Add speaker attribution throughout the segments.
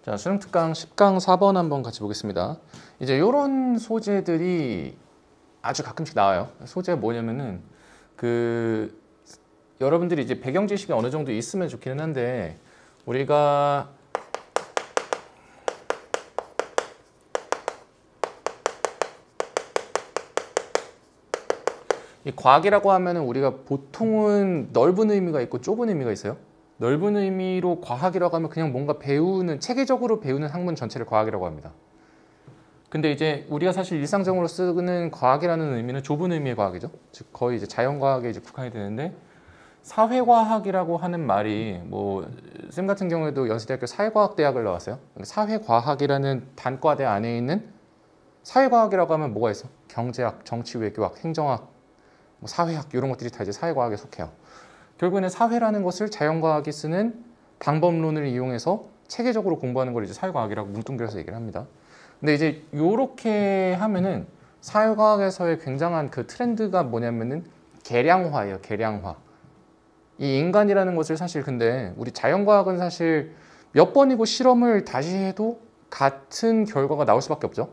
Speaker 1: 자, 수능 특강 10강 4번 한번 같이 보겠습니다. 이제 이런 소재들이 아주 가끔씩 나와요. 소재가 뭐냐면은 여러분들이 이제 배경 지식이 어느 정도 있으면 좋기는 한데 우리가 이 과학이라고 하면은 우리가 보통은 넓은 의미가 있고 좁은 의미가 있어요. 넓은 의미로 과학이라고 하면 그냥 뭔가 배우는, 체계적으로 배우는 학문 전체를 과학이라고 합니다. 근데 이제 우리가 사실 일상적으로 쓰는 과학이라는 의미는 좁은 의미의 과학이죠. 즉 거의 이제 자연과학에 이제 국한이 되는데, 사회과학이라고 하는 말이 쌤 같은 경우에도 연세대학교 사회과학대학을 나왔어요. 사회과학이라는 단과대 안에 있는 사회과학이라고 하면 뭐가 있어? 경제학, 정치, 외교학, 행정학, 사회학 이런 것들이 다 이제 사회과학에 속해요. 결국에는 사회라는 것을 자연과학이 쓰는 방법론을 이용해서 체계적으로 공부하는 걸 이제 사회과학이라고 뭉뚱그려서 얘기를 합니다. 근데 이제 이렇게 하면은 사회과학에서의 굉장한 그 트렌드가 뭐냐면은 계량화예요. 계량화. 이 인간이라는 것을 사실, 근데 우리 자연과학은 사실 몇 번이고 실험을 다시 해도 같은 결과가 나올 수밖에 없죠.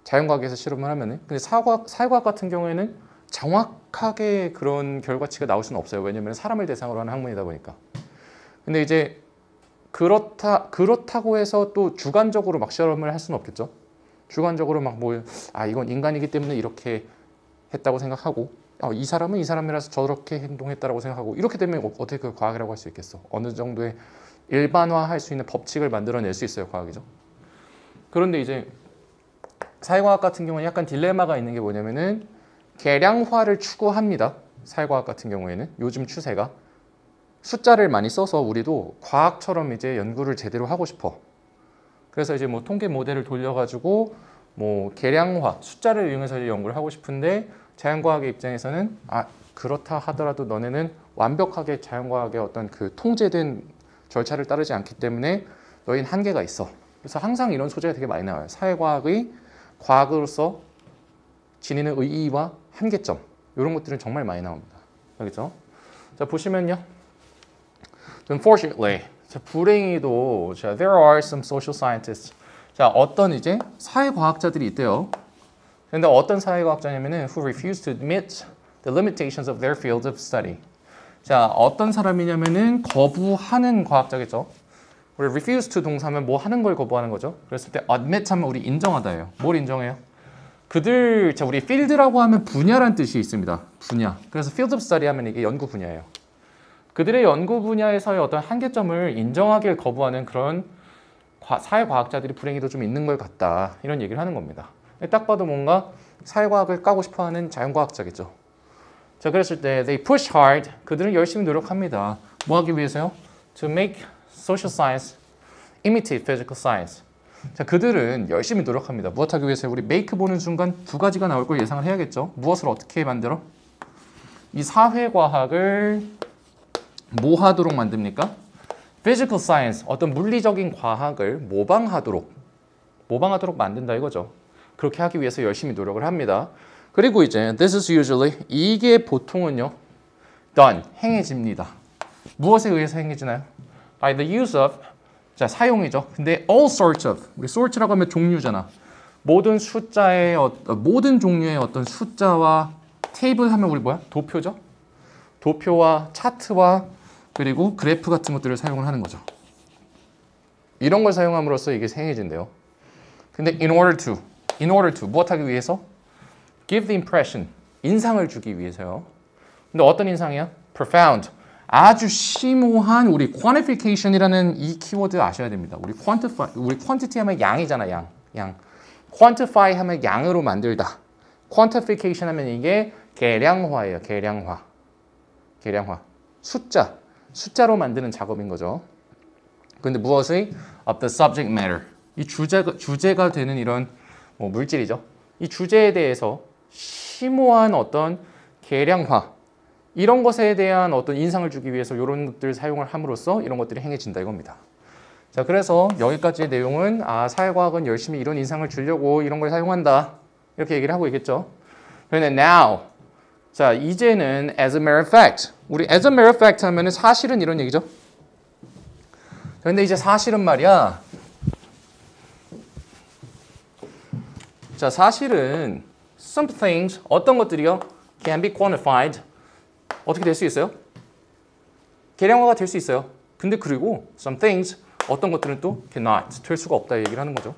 Speaker 1: 자연과학에서 실험을 하면은. 근데 사회과학 같은 경우에는 정확하게 그런 결과치가 나올 수는 없어요. 왜냐면 사람을 대상으로 하는 학문이다 보니까. 근데 이제 그렇다고 해서 또 주관적으로 막 실험을 할 수는 없겠죠. 주관적으로 막 이건 인간이기 때문에 이렇게 했다고 생각하고, 이 사람은 이 사람이라서 저렇게 행동했다라고 생각하고, 이렇게 되면 어떻게 그걸 과학이라고 할 수 있겠어. 어느 정도의 일반화할 수 있는 법칙을 만들어낼 수 있어요. 과학이죠. 그런데 이제 사회과학 같은 경우는 약간 딜레마가 있는 게 뭐냐면은 계량화를 추구합니다. 사회과학 같은 경우에는 요즘 추세가 숫자를 많이 써서 우리도 과학처럼 이제 연구를 제대로 하고 싶어. 그래서 이제 통계 모델을 돌려가지고 계량화, 숫자를 이용해서 이제 연구를 하고 싶은데, 자연과학의 입장에서는 그렇다 하더라도 너네는 완벽하게 자연과학의 어떤 그 통제된 절차를 따르지 않기 때문에 너희는 한계가 있어. 그래서 항상 이런 소재가 되게 많이 나와요. 사회과학의 과학으로서 지니는 의의와 한계점, 이런 것들은 정말 많이 나옵니다. 알겠죠? 자, 보시면요. Unfortunately, 불행히도 there are some social scientists. 자, 어떤 이제 사회과학자들이 있대요. 근데 어떤 사회과학자냐면은 who refuse to admit the limitations of their field of study. 자, 어떤 사람이냐면은 거부하는 과학자겠죠. 우리 refuse to 동사면 뭐 하는 걸 거부하는 거죠. 그랬을 때 admit 하면 우리 인정하다예요. 뭘 인정해요? 우리 필드라고 하면 분야란 뜻이 있습니다. 분야. 그래서 field of study 하면 이게 연구 분야예요. 그들의 연구 분야에서의 어떤 한계점을 인정하길 거부하는 그런 사회과학자들이 불행히도 좀 있는 것 같다. 이런 얘기를 하는 겁니다. 딱 봐도 뭔가 사회과학을 까고 싶어하는 자연과학자겠죠. 자, 그랬을 때 they push hard. 그들은 열심히 노력합니다. 뭐 하기 위해서요? To make social science imitate physical science. 자, 그들은 열심히 노력합니다. 무엇하기 위해서요? 우리 make 보는 순간 두 가지가 나올 걸 예상을 해야겠죠. 무엇을 어떻게 만들어? 이 사회과학을 뭐 하도록 만듭니까? physical science, 어떤 물리적인 과학을 모방하도록 만든다 이거죠. 그렇게 하기 위해서 열심히 노력을 합니다. 그리고 이제 this is usually, 이게 보통은요 done, 행해집니다. 무엇에 의해서 행해지나요? By the use of, 자, 사용이죠. 근데 all sorts of, 우리 sort라고 하면 종류잖아. 모든 종류의 어떤 숫자와 테이블 하면 우리 뭐야? 도표죠. 도표와 차트와 그리고 그래프 같은 것들을 사용을 하는 거죠. 이런 걸 사용함으로써 이게 행해진대요. 근데 in order to 무엇하기 위해서? give the impression, 인상을 주기 위해서요. 근데 어떤 인상이야? profound, 아주 심오한, 우리 quantification이라는 이 키워드 아셔야 됩니다. 우리 quantity 하면 양이잖아, 양. quantify 하면 양으로 만들다. quantification 하면 이게 계량화예요. 계량화. 숫자로 만드는 작업인 거죠. 근데 무엇의? of the subject matter. 이 주제가 되는 이런 물질이죠. 이 주제에 대해서 심오한 어떤 계량화, 이런 것에 대한 어떤 인상을 주기 위해서 이런 것들을 사용을 함으로써 이런 것들이 행해진다 이겁니다. 자, 그래서 여기까지의 내용은 사회과학은 열심히 이런 인상을 주려고 이런 걸 사용한다, 이렇게 얘기를 하고 있겠죠. 그런데 now, 자, 이제는 as a matter of fact, 우리 as a matter of fact 하면은 사실은 이런 얘기죠. 그런데 이제 사실은 말이야, 자, 사실은 some things, 어떤 것들이요? can be quantified. 어떻게 될 수 있어요? 계량화가 될 수 있어요. 근데 그리고 some things, 어떤 것들은 또 cannot, 될 수가 없다 얘기를 하는 거죠.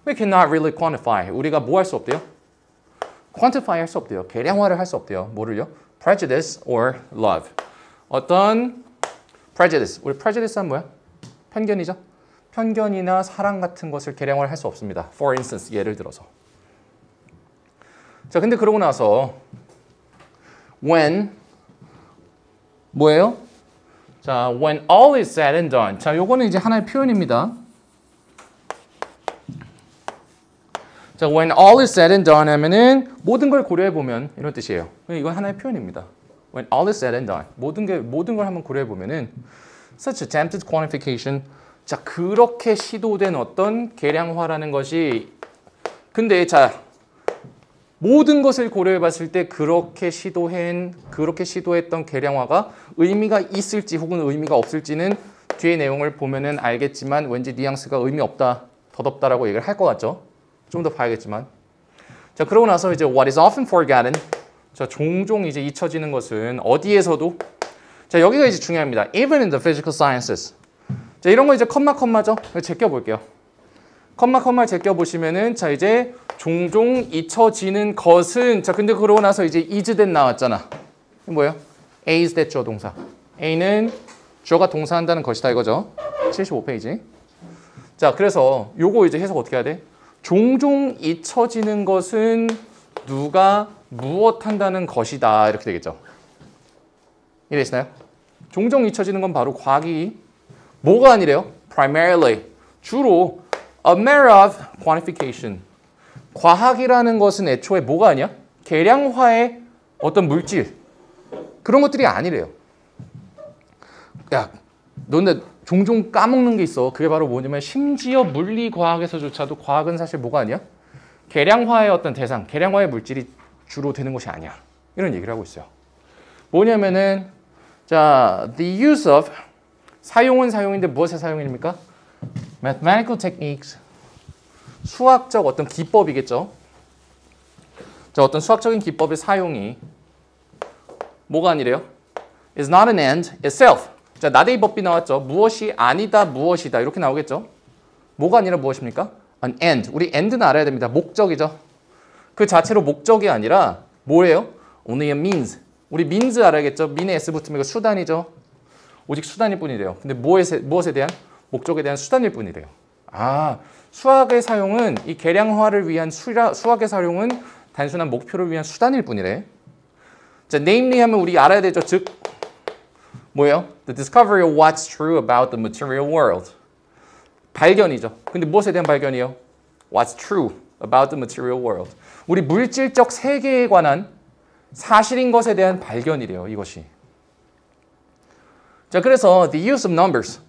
Speaker 1: We cannot really quantify. 우리가 뭐 할 수 없대요? quantify 할 수 없대요. 계량화를 할 수 없대요. 뭐를요? prejudice or love. 어떤 prejudice. 우리 prejudice는 뭐야? 편견이죠. 편견이나 사랑 같은 것을 계량화를 할 수 없습니다. For instance, 예를 들어서. 자, 근데 그러고 나서 when 뭐예요? 자, when all is said and done. 자, 요거는 이제 하나의 표현입니다. 자, when all is said and done 하면은 모든 걸 고려해 보면 이런 뜻이에요. 이건 하나의 표현입니다. When all is said and done. 모든 걸 한번 고려해 보면은 such attempted quantification. 자, 그렇게 시도된 어떤 계량화라는 것이 근데 자, 모든 것을 고려해 봤을 때 그렇게 시도했던 계량화가 의미가 있을지 혹은 의미가 없을지는 뒤에 내용을 보면은 알겠지만 왠지 뉘앙스가 의미 없다, 덧없다라고 얘기를 할 것 같죠. 좀 더 봐야겠지만. 자, 그러고 나서 이제 what is often forgotten. 자, 종종 이제 잊혀지는 것은 어디에서도. 자, 여기가 이제 중요합니다. Even in the physical sciences. 자, 이런 거 이제 컴마죠. 제껴 볼게요. 컴마 제껴 보시면은 자, 이제 종종 잊혀지는 것은 자, 근데 그러고 나서 이제 is that 나왔잖아. 이게 뭐예요? is that 주어 동사. A는 주어가 동사한다는 것이다 이거죠. 75페이지. 자, 그래서 요거 이제 해석 어떻게 해야 돼? 종종 잊혀지는 것은 누가 무엇한다는 것이다 이렇게 되겠죠. 이해되시나요? 종종 잊혀지는 건 바로 과학이 뭐가 아니래요? Primarily, 주로 a matter of quantification. 과학이라는 것은 애초에 뭐가 아니야? 계량화의 어떤 물질 그런 것들이 아니래요. 야, 너네 종종 까먹는 게 있어. 그게 바로 뭐냐면 심지어 물리과학에서조차도 과학은 사실 뭐가 아니야? 계량화의 어떤 대상, 계량화의 물질이 주로 되는 것이 아니야. 이런 얘기를 하고 있어요. 뭐냐면은 자, the use of 사용은 사용인데 무엇의 사용입니까? mathematical techniques. 수학적 어떤 기법이겠죠. 자, 어떤 수학적인 기법의 사용이 뭐가 아니래요? is not an end itself. 자, 나데이 법비 나왔죠. 무엇이 아니다, 무엇이다 이렇게 나오겠죠. 뭐가 아니라 무엇입니까? an end. 우리 end는 알아야 됩니다. 목적이죠. 그 자체로 목적이 아니라 뭐예요? only a means. 우리 means 알아야겠죠. mean에 s 붙으면 이거 수단이죠. 오직 수단일 뿐이래요. 근데 무엇에 대한? 목적에 대한 수단일 뿐이래요. 아, 수학의 사용은 이 계량화를 위한 수학의 사용은 단순한 목표를 위한 수단일 뿐이래. 자, namely 하면 우리 알아야 되죠. 즉 뭐예요? The discovery of what's true about the material world. 발견이죠. 근데 무엇에 대한 발견이요? What's true about the material world. 우리 물질적 세계에 관한 사실인 것에 대한 발견이래요. 이것이. 자, 그래서 the use of numbers.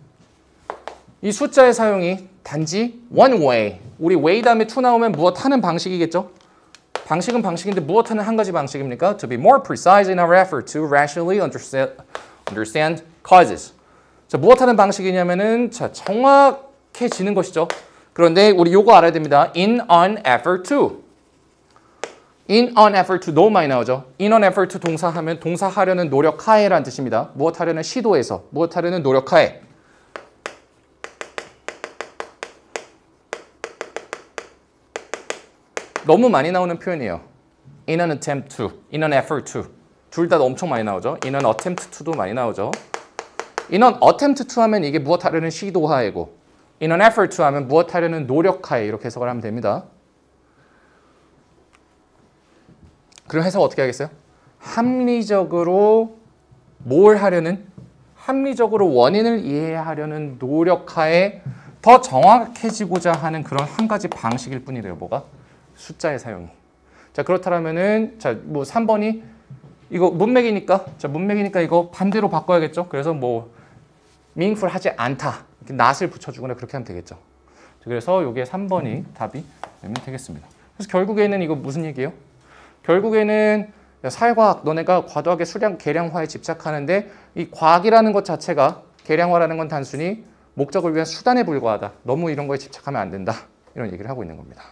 Speaker 1: 이 숫자의 사용이 단지 one way. 우리 way 다음에 to 나오면 무엇 하는 방식이겠죠? 방식은 방식인데 무엇 하는 한 가지 방식입니까? To be more precise in our effort to rationally understand causes. 자, 무엇 하는 방식이냐면은 자, 정확해지는 것이죠. 그런데 우리 요거 알아야 됩니다. In an effort to. In an effort to 너무 많이 나오죠. In an effort to 동사하면 동사하려는 노력하에라는 뜻입니다. 무엇 하려는 시도에서, 무엇 하려는 노력하에. 너무 많이 나오는 표현이에요. In an attempt to, in an effort to. 둘 다 엄청 많이 나오죠. In an attempt to도 많이 나오죠. In an attempt to 하면 이게 무엇 하려는 시도하에고 in an effort to 하면 무엇 하려는 노력하에 이렇게 해석을 하면 됩니다. 그럼 해석 어떻게 하겠어요? 합리적으로 뭘 하려는? 합리적으로 원인을 이해하려는 노력하에 더 정확해지고자 하는 그런 한 가지 방식일 뿐이래요. 뭐가? 숫자의 사용이. 자, 그렇다면은 자, 뭐 3번이 이거 문맥이니까 자, 문맥이니까 이거 반대로 바꿔야겠죠. 그래서 뭐 meaningful 하지 않다. 이렇게 not을 붙여주거나 그렇게 하면 되겠죠. 그래서 이게 3번이 답이 되면 되겠습니다. 그래서 결국에는 이거 무슨 얘기예요? 결국에는 사회과학 너네가 과도하게 수량 계량화에 집착하는데 이 과학이라는 것 자체가 계량화라는 건 단순히 목적을 위한 수단에 불과하다. 너무 이런 거에 집착하면 안 된다. 이런 얘기를 하고 있는 겁니다.